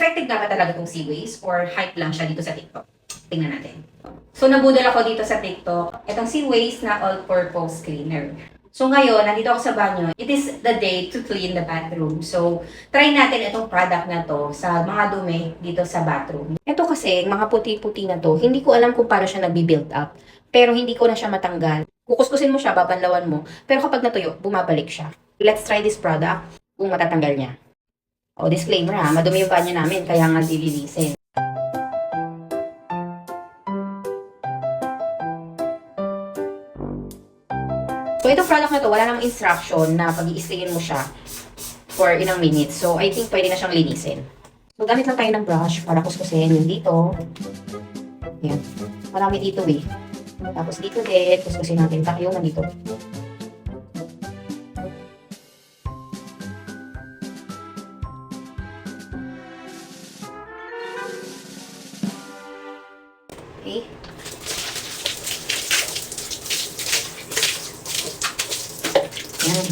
effective nga ba talaga itong Seaways or hype lang siya dito sa TikTok? Tingnan natin. So, nabudol ako dito sa TikTok. Itong Seaways na all-purpose cleaner. So, ngayon, nandito ako sa banyo. It is the day to clean the bathroom. So, try natin itong product na to sa mga dumi dito sa bathroom. Ito kasi, mga puti-puti na to, hindi ko alam kung paano siya nagbi-build up. Pero hindi ko na siya matanggal. Kukuskusin mo siya, babanlawan mo. Pero kapag natuyo, bumabalik siya. Let's try this product kung matatanggal niya. O, disclaimer ha, madumi yung banyo namin, kaya nga dililisin. So, itong product na to, wala namang instruction na pag-i-stayin mo siya for ilang minutes. So, I think pwede na siyang linisin. So, gamit lang tayo ng brush para kuskusin yung dito. Ayan. Marami dito eh. Tapos dito din, kuskusin natin. Yung nandito. Okay. Ayan.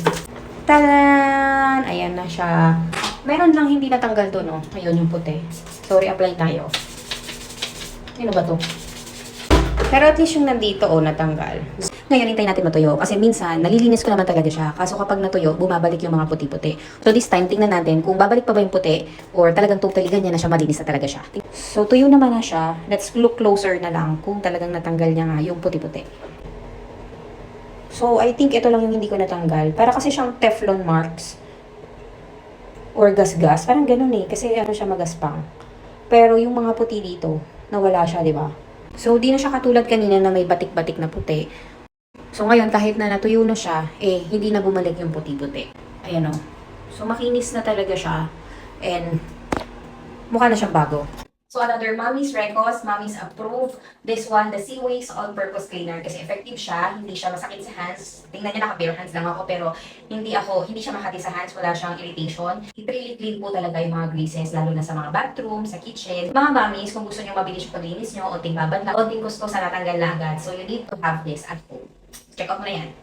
Tadan! Ayan na siya. Meron lang hindi natanggal to, no? Ayun yung puti. Sorry, apply tayo. Ano ba to? Pero at least yung nandito, natanggal. Ngayon, hintayin natin matuyo. Kasi minsan, nalilinis ko naman talaga siya. Kaso kapag natuyo, bumabalik yung mga puti-puti. So this time, tingnan natin kung babalik pa ba yung puti or talagang totally ganyan na siya, malinis na talaga siya. So tuyo naman na siya. Let's look closer na lang kung talagang natanggal niya nga yung puti-puti. So I think ito lang yung hindi ko natanggal. Para kasi siyang Teflon marks or gas-gas. Parang ganun eh. Kasi ano siya magaspang. Pero yung mga puti dito, nawala siya, di ba? So, di na siya katulad kanina na may batik-batik na puti. So, ngayon, kahit na natuyo na siya, hindi na bumalik yung puti-puti. Ayan o. So, makinis na talaga siya. And, mukha na siyang bago. So, another Mommy's Recos, Mommy's Approve. This one, the Seaways All-Purpose Cleaner. Kasi effective siya, hindi siya masakit sa hands. Tingnan niyo, naka-bare hands lang ako, pero hindi siya makati sa hands, wala siyang irritation. It really clean po talaga yung mga greases, lalo na sa mga bathroom, sa kitchen. Mga mommies, kung gusto niyo mabilis yung paglinis niyo, onting babad lang, onting gusto sa natanggal na agad. So, you need to have this at home. Check out mo na yan.